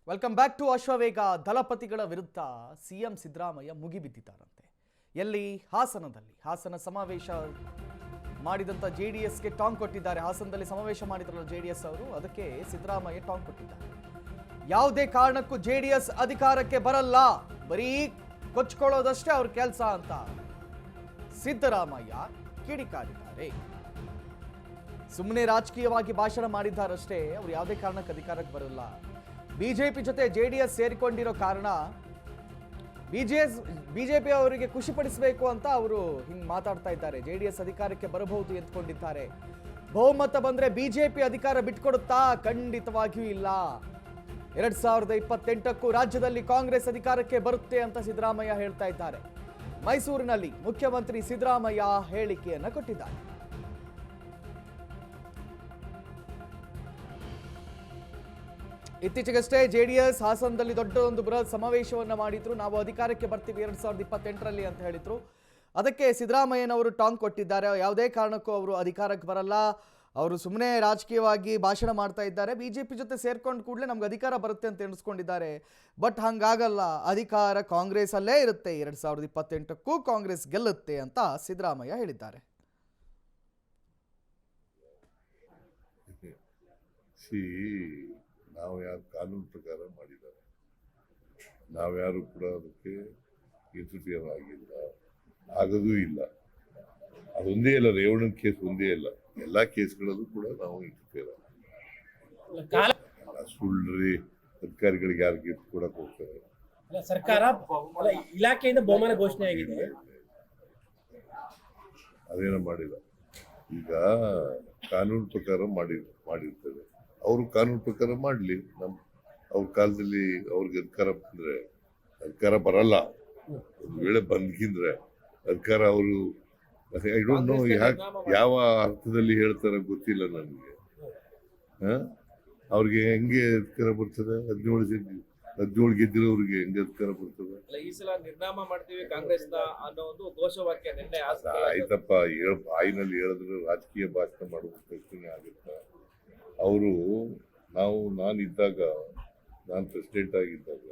Welcome back to Ashwavega. ದಳಪತಿಗಳ ವಿರುದ್ಧ CM Siddaramaiah ಮುಗಿಬಿದ್ದಿದ್ದಾರಂತೆ. ಎಲ್ಲಿ? ಹಾಸನ ಸಮಾವೇಶ ಮಾಡಿದಂಥ ಜೆಡಿಎಸ್ಗೆ ಟಾಂಗ್ ಕೊಟ್ಟಿದ್ದಾರೆ. ಹಾಸನದಲ್ಲಿ ಸಮಾವೇಶ ಮಾಡಿದ್ರಲ್ಲ ಜೆಡಿಎಸ್ ಅವರು, ಅದಕ್ಕೆ ಸಿದ್ದರಾಮಯ್ಯ ಟಾಂಗ್ ಕೊಟ್ಟಿದ್ದಾರೆ. ಯಾವುದೇ ಕಾರಣಕ್ಕೂ ಜೆಡಿಎಸ್ ಅಧಿಕಾರಕ್ಕೆ ಬರಲ್ಲ, ಬರೀ ಕೊಚ್ಕೊಳ್ಳೋದಷ್ಟೇ ಅವ್ರ ಕೆಲಸ ಅಂತ ಸಿದ್ದರಾಮಯ್ಯ ಕಿಡಿಕಾರಿದ್ದಾರೆ. ಸುಮ್ಮನೆ ರಾಜಕೀಯವಾಗಿ ಭಾಷಣ ಮಾಡಿದ್ದಾರಷ್ಟೇ, ಅವ್ರು ಯಾವುದೇ ಕಾರಣಕ್ಕೆ ಅಧಿಕಾರಕ್ಕೆ ಬರಲ್ಲ. ಬಿಜೆಪಿ ಜೊತೆ ಜೆಡಿಎಸ್ ಸೇರಿಕೊಂಡಿರೋ ಕಾರಣ ಬಿಜೆಪಿ ಅವರಿಗೆ ಖುಷಿಪಡಿಸಬೇಕು ಅಂತ ಅವರು ಹಿಂಗೆ ಮಾತಾಡ್ತಾ ಇದ್ದಾರೆ. ಜೆಡಿಎಸ್ ಅಧಿಕಾರಕ್ಕೆ ಬರಬಹುದು ಎಂದುಕೊಂಡಿದ್ದಾರೆ. ಬಹುಮತ ಬಂದ್ರೆ ಬಿಜೆಪಿ ಅಧಿಕಾರ ಬಿಟ್ಕೊಡುತ್ತಾ? ಖಂಡಿತವಾಗಿಯೂ ಇಲ್ಲ. 2028ಕ್ಕೂ ರಾಜ್ಯದಲ್ಲಿ ಕಾಂಗ್ರೆಸ್ ಅಧಿಕಾರಕ್ಕೆ ಬರುತ್ತೆ ಅಂತ ಸಿದ್ದರಾಮಯ್ಯ ಹೇಳ್ತಾ ಇದ್ದಾರೆ. ಮೈಸೂರಿನಲ್ಲಿ ಮುಖ್ಯಮಂತ್ರಿ ಸಿದ್ದರಾಮಯ್ಯ ಹೇಳಿಕೆಯನ್ನ ಕೊಟ್ಟಿದ್ದಾರೆ. ಇತ್ತೀಚೆಗಷ್ಟೇ ಜೆಡಿಎಸ್ ಹಾಸನದಲ್ಲಿ ದೊಡ್ಡ ಒಂದು ಬೃಹತ್ ಸಮಾವೇಶವನ್ನ ಮಾಡಿದ್ರು. ನಾವು ಅಧಿಕಾರಕ್ಕೆ ಬರ್ತೀವಿ 2028ರಲ್ಲಿ ಅಂತ ಹೇಳಿದ್ರು. ಅದಕ್ಕೆ ಸಿದ್ದರಾಮಯ್ಯನವರು ಟಾಂಗ್ ಕೊಟ್ಟಿದ್ದಾರೆ. ಯಾವುದೇ ಕಾರಣಕ್ಕೂ ಅವರು ಅಧಿಕಾರಕ್ಕೆ ಬರಲ್ಲ, ಅವರು ಸುಮ್ಮನೆ ರಾಜಕೀಯವಾಗಿ ಭಾಷಣ ಮಾಡ್ತಾ ಇದ್ದಾರೆ. ಬಿಜೆಪಿ ಜೊತೆ ಸೇರ್ಕೊಂಡು ಕೂಡಲೇ ನಮ್ಗೆ ಅಧಿಕಾರ ಬರುತ್ತೆ ಅಂತ ಎಣಿಸ್ಕೊಂಡಿದ್ದಾರೆ. ಬಟ್ ಹಂಗಾಗಲ್ಲ, ಅಧಿಕಾರ ಕಾಂಗ್ರೆಸ್ ಅಲ್ಲೇ ಇರುತ್ತೆ. 2028ಕ್ಕೂ ಕಾಂಗ್ರೆಸ್ ಗೆಲ್ಲುತ್ತೆ ಅಂತ ಸಿದ್ದರಾಮಯ್ಯ ಹೇಳಿದ್ದಾರೆ. ನಾವು ಯಾರು ಕಾನೂನು ಪ್ರಕಾರ ಮಾಡಿದ್ದಾರೆ, ನಾವ್ಯಾರು ಕೂಡ ಅದಕ್ಕೆ ಇಂಟರ್ಫಿಯರ್ ಆಗಿಲ್ಲ, ಆಗೋದೂ ಇಲ್ಲ. ಅದೊಂದೇ ಇಲ್ಲ, ರೇವಣ್ಣನ ಕೇಸ್ ಒಂದೇ ಇಲ್ಲ, ಎಲ್ಲ ಕೇಸ್ಗಳಲ್ಲೂ ಕೂಡ ನಾವು ಇಂಟರ್ಫಿಯರ್ ಆಗಿಲ್ಲ. ಸುಳ್ಳ್ರಿ ಅಧಿಕಾರಿಗಳಿಗೆ ಯಾರು ಗಿಫ್ಟ್ ಕೊಡಕ್ ಹೋಗ್ತಾರೆ? ಸರ್ಕಾರ ಇಲಾಖೆಯಿಂದ ಬಹುಮಾನ ಘೋಷಣೆ ಆಗಿದೆ, ಅದೇನೋ ಮಾಡಿಲ್ಲ. ಈಗ ಕಾನೂನು ಪ್ರಕಾರ ಮಾಡಿರ್ತದೆ, ಅವರು ಕಾನೂನು ಪ್ರಕಾರ ಮಾಡಲಿ. ಅವ್ರ ಕಾಲದಲ್ಲಿ ಅವ್ರಿಗೆ ಅಧಿಕಾರ ಬರಲ್ಲ. ಒಂದು ವೇಳೆ ಬಂದ್ಕಿಂದ್ರೆ ಅಧಿಕಾರ ಅವರು ಐ ಡೋಂಟ್ ನೋ ಯಾವ ಅರ್ಥದಲ್ಲಿ ಹೇಳ್ತಾರೆ ಗೊತ್ತಿಲ್ಲ ನನಗೆ. ಅವ್ರಿಗೆ ಹೆಂಗೆ ಅಧಿಕಾರ ಬರ್ತದೆ? 17 ಗೆದ್ದಿರೋರಿಗೆ ಹೆಂಗೆ ಅಧಿಕಾರ ಬರ್ತದೆ? ಈ ಸಲ ನಿರ್ನಾಮ ಮಾಡ್ತೀವಿ ಕಾಂಗ್ರೆಸ್ ಅನ್ನೋ ಒಂದು ಘೋಷವಾಕ್ಯ ನಿನ್ನೆ ಆಯ್ತಪ್ಪ, ಬಾಯಿನಲ್ಲಿ ಹೇಳಿದ್ರೆ ರಾಜಕೀಯ ಭಾಷಣ ಮಾಡುವ ಪ್ರಶ್ನೆ ಆಗುತ್ತೆ. ಅವರು ನಾನಿದ್ದಾಗ, ನಾನು ಪ್ರೆಸಿಡೆಂಟ್ ಆಗಿದ್ದಾಗ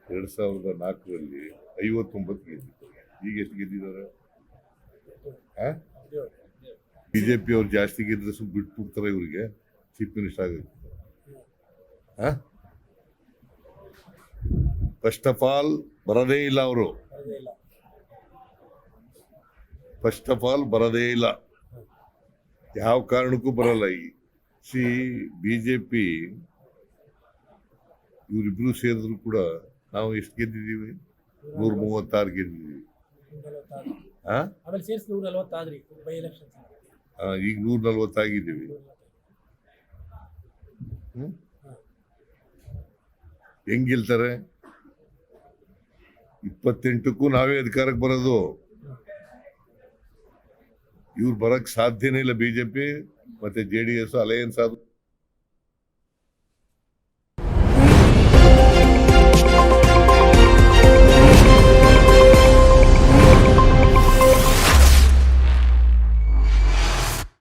2004ರಲ್ಲಿ 59 ಗೆದ್ದಿದ್ದಾರೆ. ಈಗ ಎಷ್ಟು ಗೆದ್ದಿದ್ದಾರೆ? ಬಿಜೆಪಿ ಅವ್ರು ಜಾಸ್ತಿ ಗೆದ್ರೆ ಸುಮ್ಮನೆ ಬಿಟ್ಬಿಡ್ತಾರೆ ಇವ್ರಿಗೆ ಚೀಫ್ ಮಿನಿಸ್ಟರ್ ಆಗುತ್ತೆ. ಫಸ್ಟ್ ಆಫ್ ಆಲ್ ಬರದೇ ಇಲ್ಲ, ಅವರು ಫಸ್ಟ್ ಆಫ್ ಆಲ್ ಬರದೇ ಇಲ್ಲ, ಯಾವ ಕಾರಣಕ್ಕೂ ಬರಲ್ಲ. ಬಿಜೆಪಿ ಇವರಿಬ್ರು ಸೇರಿದ್ರು ಕೂಡ ನಾವು ಎಷ್ಟು ಗೆದ್ದಿದ್ದೀವಿ? 136 ಗೆದ್ದಿದ್ದೀವಿ. ಈಗ 140 ಆಗಿದ್ದೀವಿ. ಹೆಂಗ್ ಗೆಲ್ತಾರೆ? 28ಕ್ಕೂ ನಾವೇ ಅಧಿಕಾರಕ್ಕೆ ಬರೋದು. ಇವ್ರು ಬರಕ್ ಸಾಧ್ಯನೇ ಇಲ್ಲ. ಬಿಜೆಪಿ ಮತ್ತೆ ಜೆಡಿಎಸ್ ಅಲಯನ್ಸ್ ಆದ